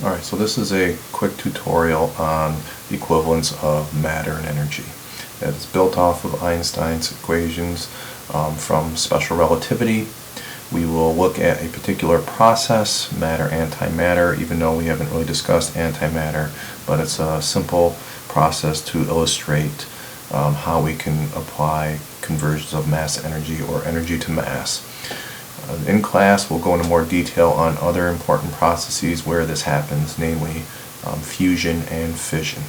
Alright, so this is a quick tutorial on the equivalence of matter and energy. It's built off of Einstein's equations from special relativity. We will look at a particular process, matter-antimatter, even though we haven't really discussed antimatter, but it's a simple process to illustrate how we can apply conversions of mass-energy or energy to mass. In class, we'll go into more detail on other important processes where this happens, namely fusion and fission.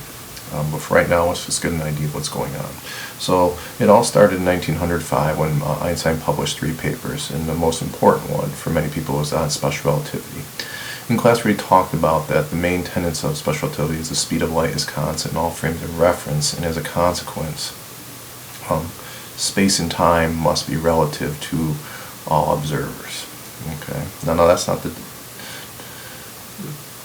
But for right now, let's just get an idea of what's going on. So it all started in 1905 when Einstein published 3 papers, and the most important one for many people was on special relativity. In class, we talked about that the main tenets of special relativity is the speed of light is constant in all frames of reference, and as a consequence, space and time must be relative to all observers. Okay. Now that's not the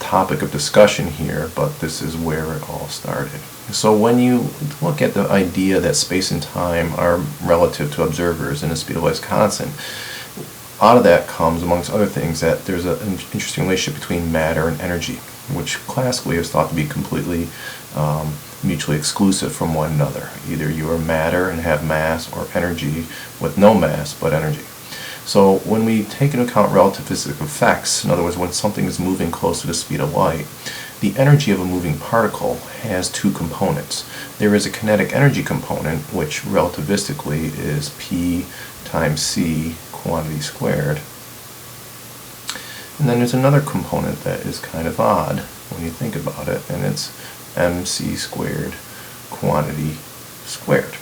topic of discussion here, but this is where it all started. So when you look at the idea that space and time are relative to observers and the speed of light is constant, out of that comes, amongst other things, that there's an interesting relationship between matter and energy, which classically is thought to be completely mutually exclusive from one another. Either you are matter and have mass, or energy with no mass but energy. So when we take into account relativistic effects, in other words, when something is moving close to the speed of light, the energy of a moving particle has 2 components. There is a kinetic energy component, which relativistically is P times C quantity squared. And then there's another component that is kind of odd when you think about it, and it's mc squared quantity squared.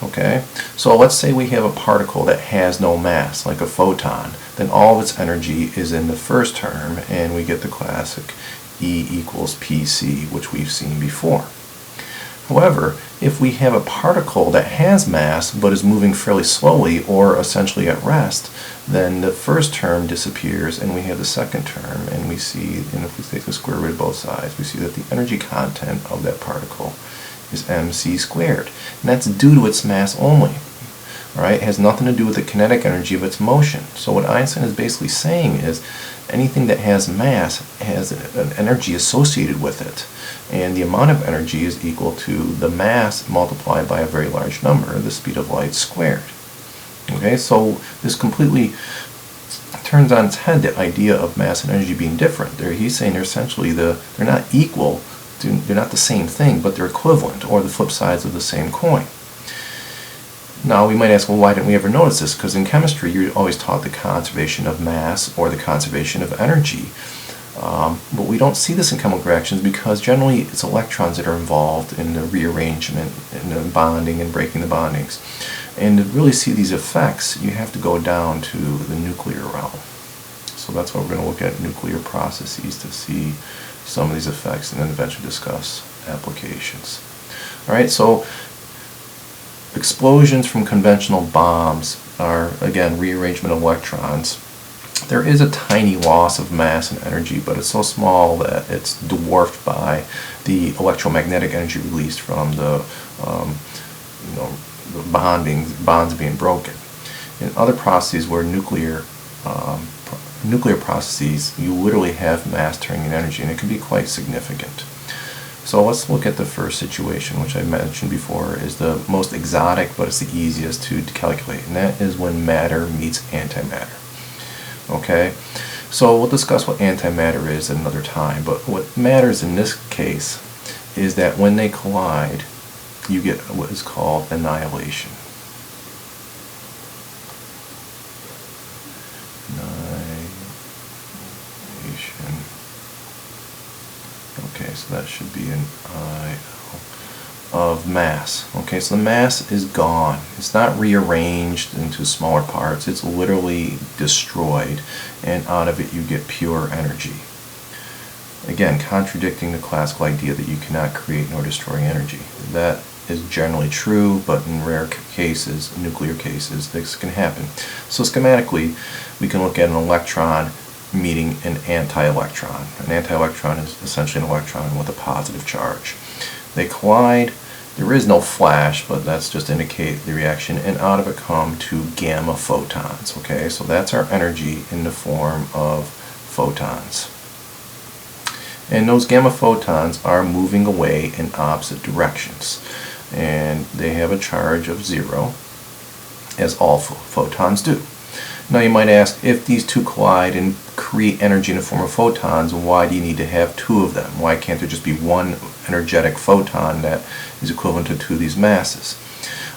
Okay, so let's say we have a particle that has no mass, like a photon. Then all of its energy is in the first term, and we get the classic E equals pc, which we've seen before. However, if we have a particle that has mass but is moving fairly slowly, or essentially at rest, then the first term disappears and we have the second term, and we see, and if we take the square root of both sides, we see that the energy content of that particle is mc squared, and that's due to its mass only. Alright, it has nothing to do with the kinetic energy of its motion. So what Einstein is basically saying is anything that has mass has an energy associated with it, and the amount of energy is equal to the mass multiplied by a very large number, the speed of light squared. Okay, so this completely turns on its head the idea of mass and energy being different. He's saying they're essentially they're not equal. They're not the same thing, but they're equivalent, or the flip sides of the same coin. Now we might ask, well, why didn't we ever notice this? Because in chemistry you're always taught the conservation of mass or the conservation of energy. But we don't see this in chemical reactions because generally it's electrons that are involved in the rearrangement and the bonding and breaking the bondings. And to really see these effects, you have to go down to the nuclear realm. So that's why we're going to look at nuclear processes to see some of these effects, and then eventually discuss applications. Alright, so explosions from conventional bombs are, again, rearrangement of electrons. There is a tiny loss of mass and energy, but it's so small that it's dwarfed by the electromagnetic energy released from the bonds being broken. In other processes where nuclear processes, you literally have mass turning into energy, and it can be quite significant. So let's look at the first situation, which I mentioned before is the most exotic, but it's the easiest to calculate, and that is when matter meets antimatter. Okay, so we'll discuss what antimatter is at another time, but what matters in this case is that when they collide, you get what is called annihilation. Okay, so that should be an I of mass. Okay, so the mass is gone. It's not rearranged into smaller parts. It's literally destroyed, and out of it you get pure energy. Again, contradicting the classical idea that you cannot create nor destroy energy. That is generally true, but in rare cases, nuclear cases, this can happen. So schematically, we can look at an electron meeting an anti-electron. An anti-electron is essentially an electron with a positive charge. They collide. There is no flash, but that's just to indicate the reaction, and out of it come 2 gamma photons. Okay, so that's our energy in the form of photons. And those gamma photons are moving away in opposite directions. And they have a charge of 0, as all photons do. Now you might ask, if these two collide and create energy in the form of photons, why do you need to have two of them? Why can't there just be one energetic photon that is equivalent to two of these masses?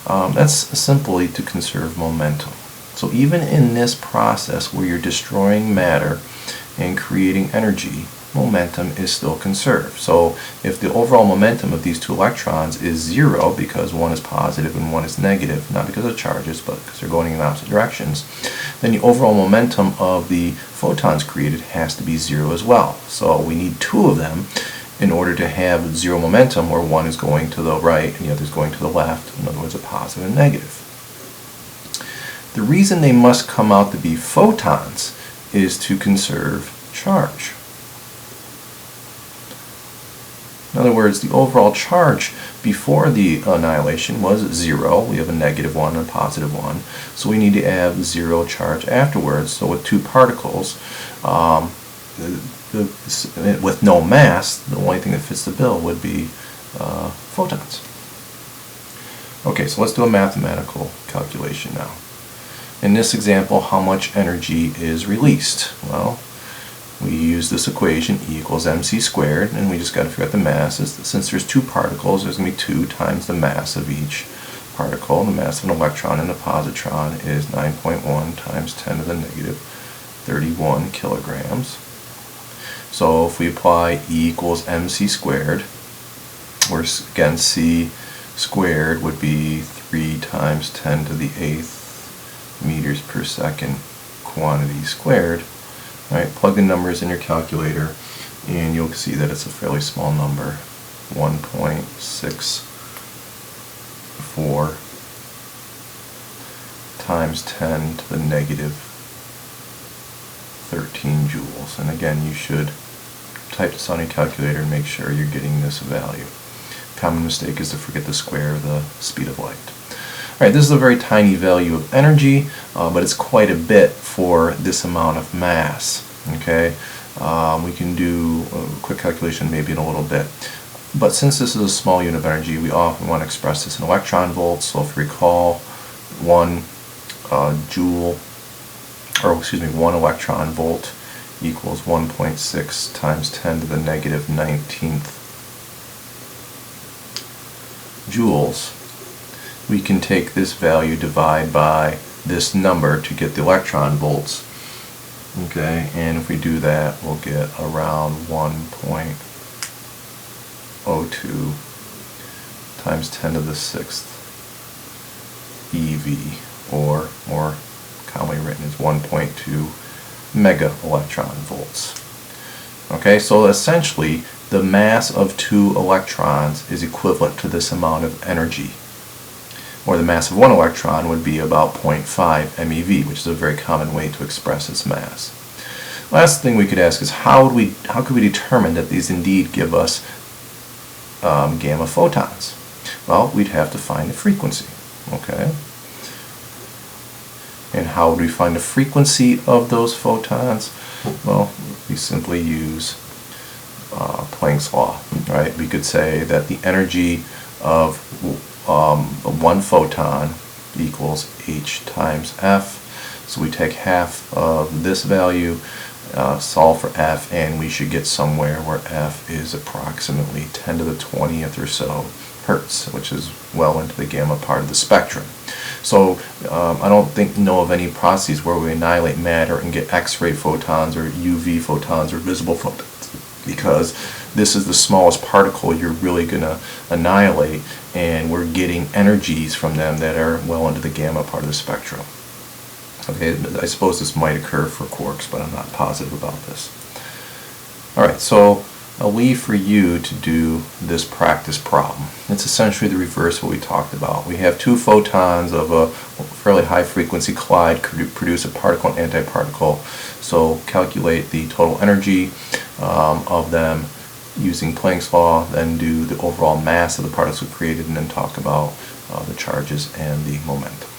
That's simply to conserve momentum. So even in this process where you're destroying matter and creating energy, momentum is still conserved. So if the overall momentum of these two electrons is 0 because one is positive and one is negative, not because of charges but because they're going in opposite directions, then the overall momentum of the photons created has to be 0 as well. So we need two of them in order to have 0 momentum, where one is going to the right and the other is going to the left, in other words a positive and negative. The reason they must come out to be photons is to conserve charge. In other words, the overall charge before the annihilation was 0. We have a -1 and a +1. So we need to have 0 charge afterwards. So with two particles, with no mass, the only thing that fits the bill would be photons. Okay, so let's do a mathematical calculation now. In this example, how much energy is released? Well, we use this equation, E equals mc squared, and we just got to figure out the masses. Since there's two particles, there's going to be 2 times the mass of each particle. The mass of an electron and a positron is 9.1 times 10 to the negative 31 kilograms. So if we apply E equals mc squared, where again c squared would be 3 times 10 to the 8th meters per second quantity squared. Alright, plug the numbers in your calculator and you'll see that it's a fairly small number, 1.64 times 10 to the negative 13 joules. And again, you should type this on your calculator and make sure you're getting this value. Common mistake is to forget the square of the speed of light. Alright, this is a very tiny value of energy, but it's quite a bit for this amount of mass. Okay, we can do a quick calculation maybe in a little bit. But since this is a small unit of energy, we often want to express this in electron volts. So if you recall, 1 electron volt equals 1.6 times 10 to the negative 19th joules. We can take this value, divide by this number to get the electron volts. Okay, and if we do that, we'll get around 1.02 times 10 to the 6th eV, or more commonly written as 1.2 mega electron volts. Okay, so essentially the mass of 2 electrons is equivalent to this amount of energy. Or the mass of 1 electron would be about 0.5 MeV, which is a very common way to express its mass. Last thing we could ask is how could we determine that these indeed give us gamma photons? Well, we'd have to find the frequency. Okay. And how would we find the frequency of those photons? Well, we simply use Planck's law. Right? We could say that the energy of 1 photon equals h times f. So we take half of this value, solve for f, and we should get somewhere where f is approximately 10 to the 20th or so hertz, which is well into the gamma part of the spectrum. So I don't know of any processes where we annihilate matter and get X-ray photons or UV photons or visible photons, because this is the smallest particle you're really going to annihilate, and we're getting energies from them that are well into the gamma part of the spectrum. Okay, I suppose this might occur for quarks, but I'm not positive about this. Alright, so I'll leave for you to do this practice problem. It's essentially the reverse of what we talked about. We have 2 photons of a fairly high frequency collide, produce a particle and antiparticle. So calculate the total energy of them using Planck's law, then do the overall mass of the particles created, and then talk about the charges and the momentum.